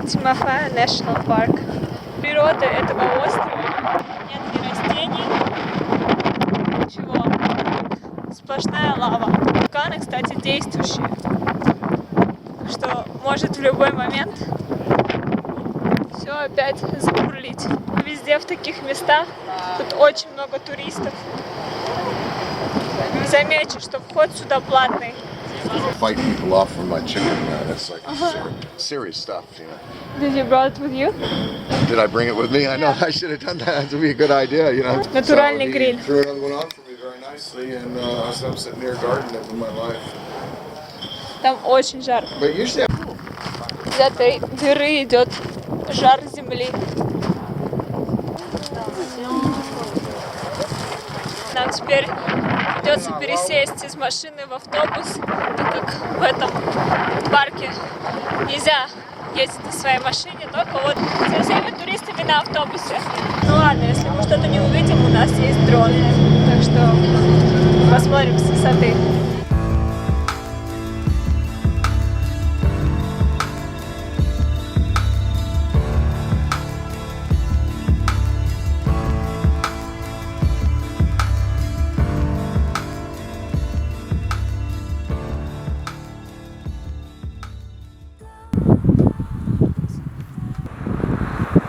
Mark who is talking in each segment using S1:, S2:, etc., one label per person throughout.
S1: Тимофея National Park. Природа этого острова. Нет ни растений, ничего. Сплошная лава. Вулканы, кстати, действующие. Так что может в любой момент все опять забурлить. Везде в таких местах. Тут очень много туристов. Замечу, что вход сюда платный.
S2: Fight people off from my chicken. That's like serious stuff, you know.
S1: Did you brought it with you?
S2: Did I bring it with me? I know I should have done that. That would be a good idea, you know.
S1: Натуральный
S2: So
S1: гриль.
S2: he threw another one on for me very nicely, and I'm sitting here gardening it with my life.
S1: Там очень жарко.
S2: But usually,
S1: Из этой дыры идет жар земли. Нам теперь придется пересесть из машины в автобус, так как в этом парке нельзя ездить на своей машине, только вот со всеми туристами на автобусе. Ну ладно, если мы что-то не увидим, у нас есть дрон, так что посмотрим с высоты.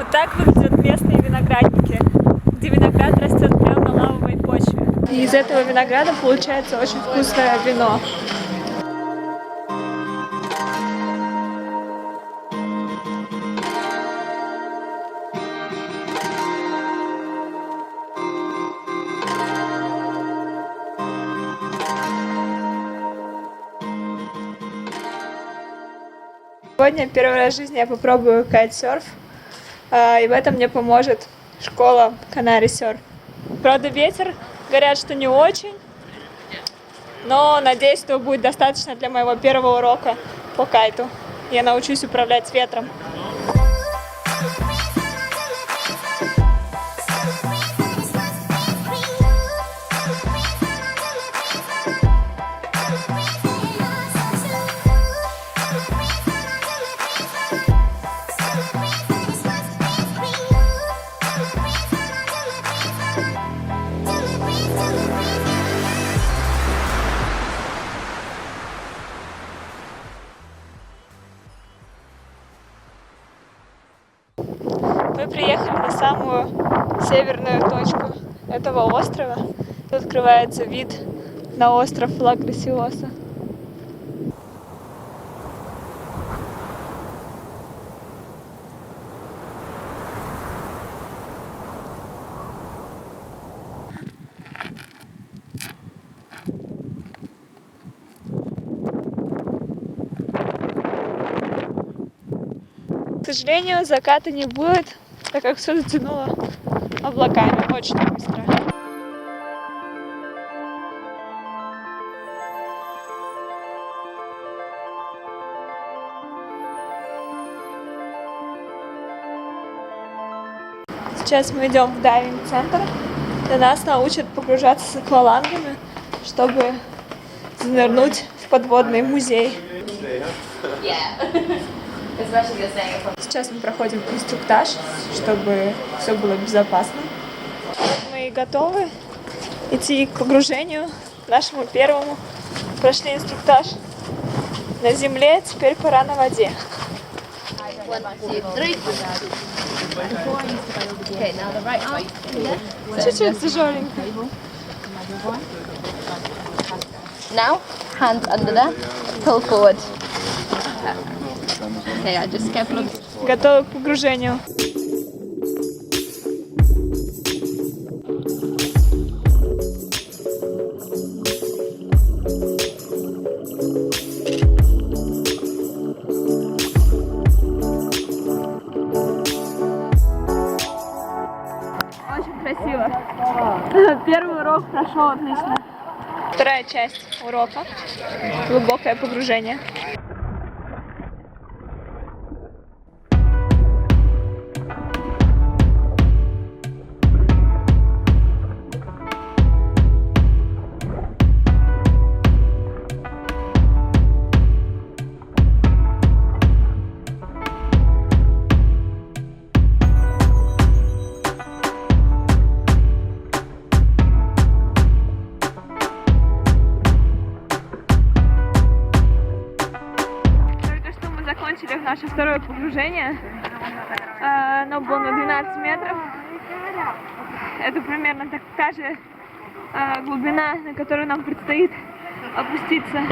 S1: Так выглядят местные виноградники, где виноград растет прямо на лавовой почве. И из этого винограда получается очень вкусное вино. Сегодня первый раз в жизни я попробую кайтсерф. И в этом мне поможет школа Canary Surf. Правда, ветер, говорят, что не очень, но надеюсь, что будет достаточно для моего первого урока по кайту. Я научусь управлять ветром. Мы приехали на самую северную точку этого острова. Тут открывается вид на остров Ла-Грасиоса. К сожалению, заката не будет, так как все затянуло облаками очень быстро. Сейчас мы идем в дайвинг-центр, где нас научат погружаться с аквалангами, чтобы занырнуть в подводный музей. Сейчас мы проходим инструктаж, чтобы все было безопасно. Мы готовы идти к погружению, нашему первому. Прошли инструктаж на земле, теперь пора на воде. Чуть-чуть тяжеленько.
S3: Now, hands under there, pull forward. Okay, I just careful.
S1: Готовы к погружению. Очень красиво. Первый урок прошел отлично. Вторая часть урока. Глубокое погружение. второе погружение. Оно было на 12 метров. Это примерно та же глубина, на которую нам предстоит опуститься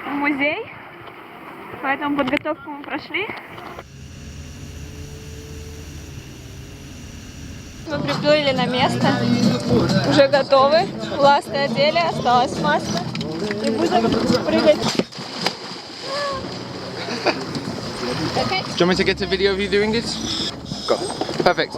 S1: в музей. Поэтому подготовку мы прошли. Мы приплыли на место, уже готовы, ласты одели, осталась маска и будем прыгать.
S4: Do you want me to get a video of you doing it? Go. Perfect.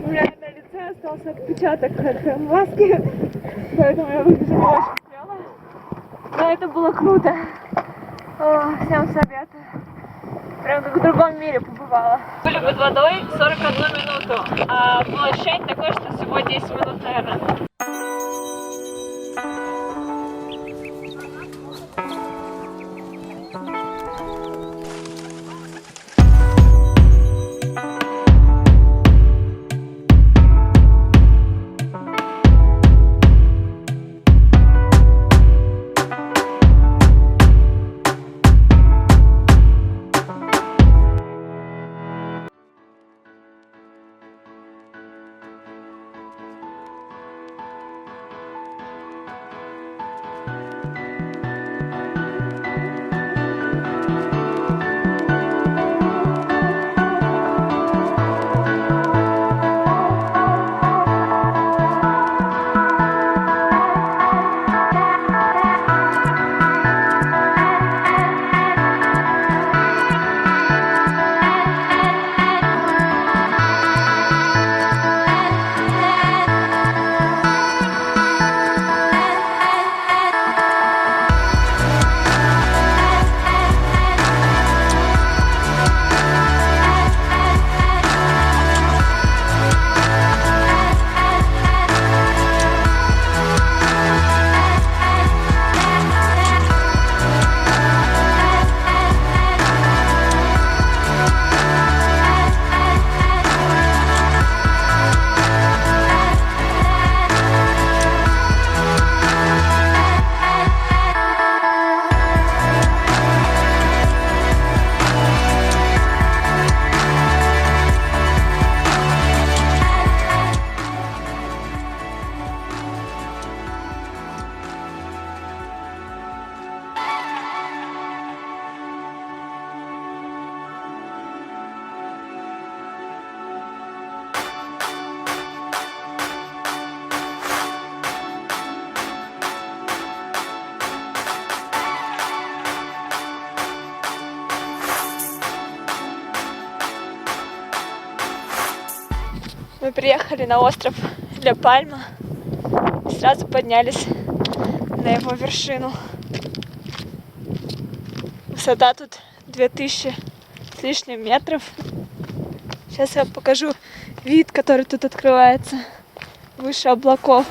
S1: У меня на лице остался отпечаток от маски, поэтому я выгляжу не очень смело. Но это было круто. Всем советую. Прям как в другом мире побывала. Были под водой 41 минуту, а было ощущение такое, что всего 10 минут, наверное. Мы приехали на остров Ля Пальма и сразу поднялись на его вершину. Высота тут 2000 с лишним метров. Сейчас я покажу вид, который тут открывается выше облаков.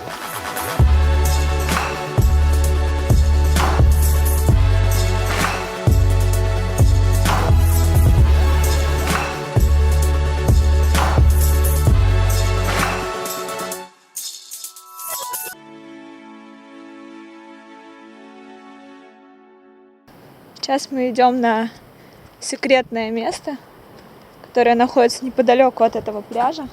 S1: Сейчас мы идем на секретное место, которое находится неподалеку от этого пляжа.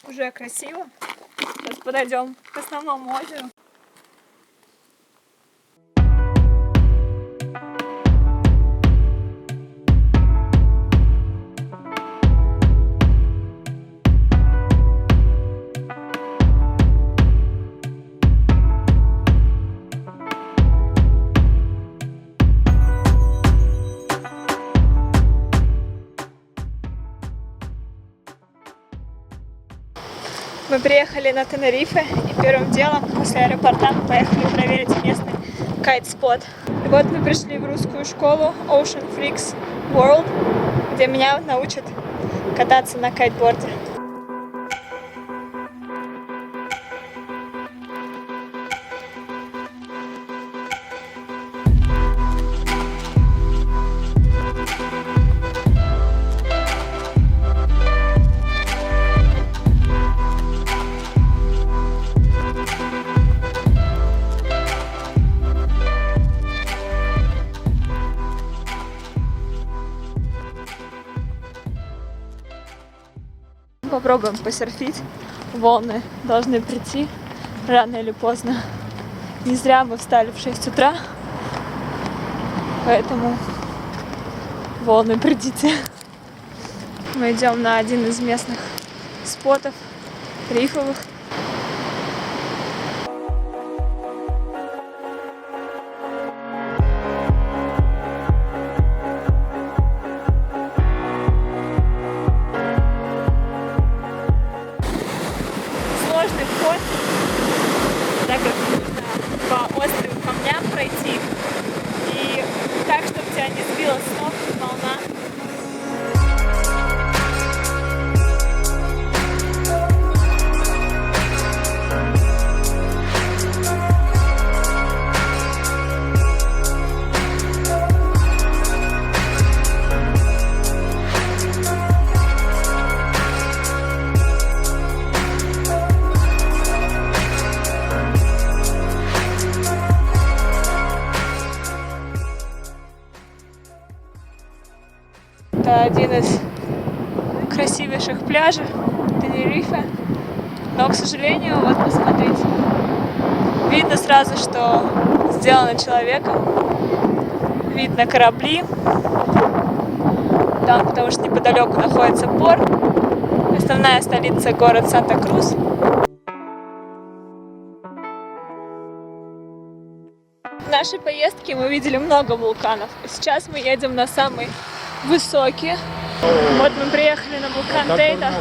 S1: Уже красиво. Сейчас подойдем к основному озеру. Мы приехали на Тенерифе и первым делом после аэропорта мы поехали проверить местный кайт-спот. И вот мы пришли в русскую школу Ocean Freaks World, где меня научат кататься на кайтборде. Попробуем посерфить. Волны должны прийти рано или поздно. Не зря мы встали в 6 утра, поэтому волны придите. Мы идем на один из местных спотов рифовых. Сложный вход, так как нужно по острым камням пройти и так, чтобы тебя не сбила с ног волна. Это один из красивейших пляжей Тенерифе. Но, к сожалению, вот посмотрите, видно сразу, что сделано человеком. Видно корабли. Там, потому что неподалеку находится порт. Основная столица — город Санта-Крус. В нашей поездке мы видели много вулканов. Сейчас мы едем на самый высокий. Вот мы приехали на вулкан Тейта.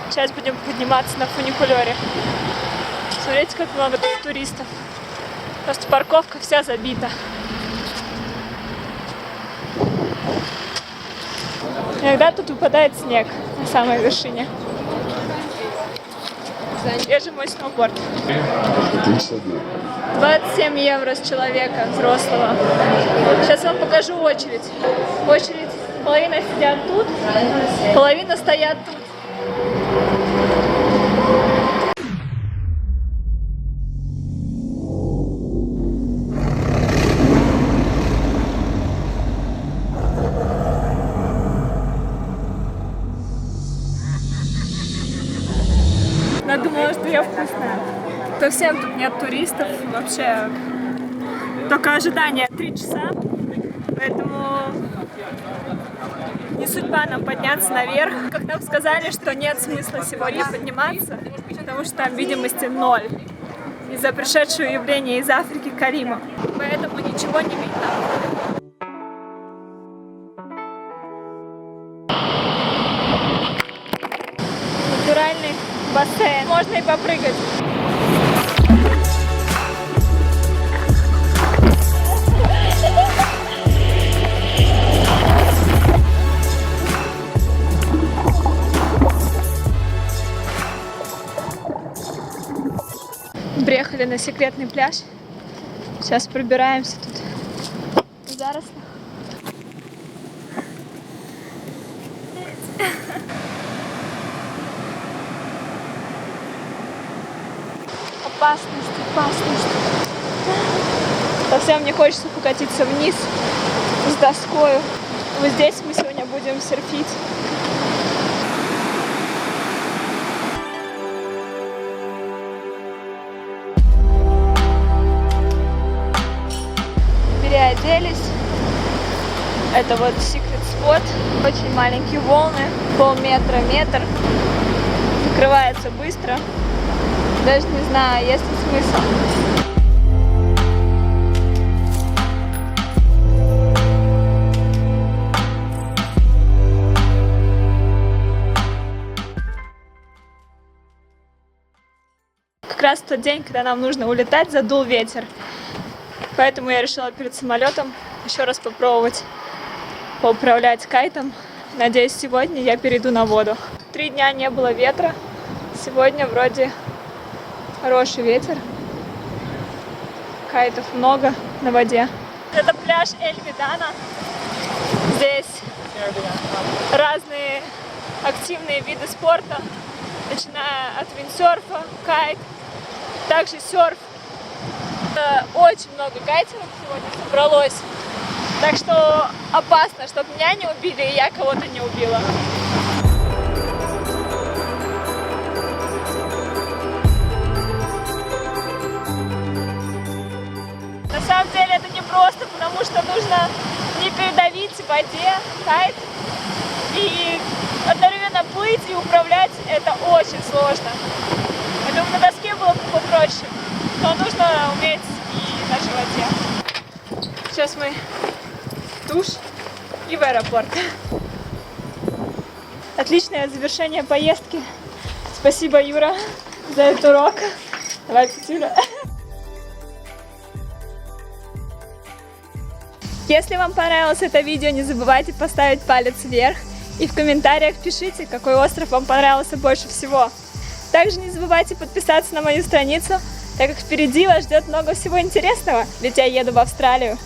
S1: Сейчас будем подниматься на фуникулере. Смотрите, как много тут туристов. Просто парковка вся забита. Иногда тут выпадает снег на самой вершине. Где же мой сноуборд? 27 евро с человека, взрослого. Сейчас вам покажу очередь. Очередь. Половина сидят тут, половина стоят тут. Я думала, что я вкусная. Совсем тут нет туристов, вообще только ожидание 3 часа, поэтому не судьба нам подняться наверх. Как нам сказали, что нет смысла сегодня подниматься, потому что там видимости 0 из-за пришедшего явления из Африки Карима, поэтому ничего не видно. Натуральный бассейн, можно и попрыгать. Приехали на секретный пляж. Сейчас пробираемся тут в зарослях. Опасность, опасность. Совсем не хочется покатиться вниз с доской. Вот здесь мы сегодня будем серфить. Переоделись. Это вот secret spot. Очень маленькие волны, полметра, метр. Закрывается быстро. Даже не знаю, есть ли смысл. как раз в тот день, когда нам нужно улетать, задул ветер. Поэтому я решила перед самолетом еще раз попробовать поуправлять кайтом. Надеюсь, сегодня я перейду на воду. 3 дня не было ветра. Сегодня вроде хороший ветер. Кайтов много на воде. Это пляж Эль-Видана. Здесь разные активные виды спорта, начиная от виндсерфа, кайт, также серф. Очень много кайтеров сегодня собралось, так что опасно, чтобы меня не убили и я кого-то не убила. На самом деле это не просто, потому что нужно не передавить в воде кайт и одновременно плыть и управлять. Это очень сложно. Я думаю, на доске было бы попроще, но нужно уметь и на животе. Сейчас мы в душ и в аэропорт. Отличное завершение поездки. Спасибо, Юра, за этот урок. Давай, Петюля. Если вам понравилось это видео, не забывайте поставить палец вверх и в комментариях пишите, какой остров вам понравился больше всего. Также не забывайте подписаться на мою страницу, так как впереди вас ждет много всего интересного, ведь я еду в Австралию.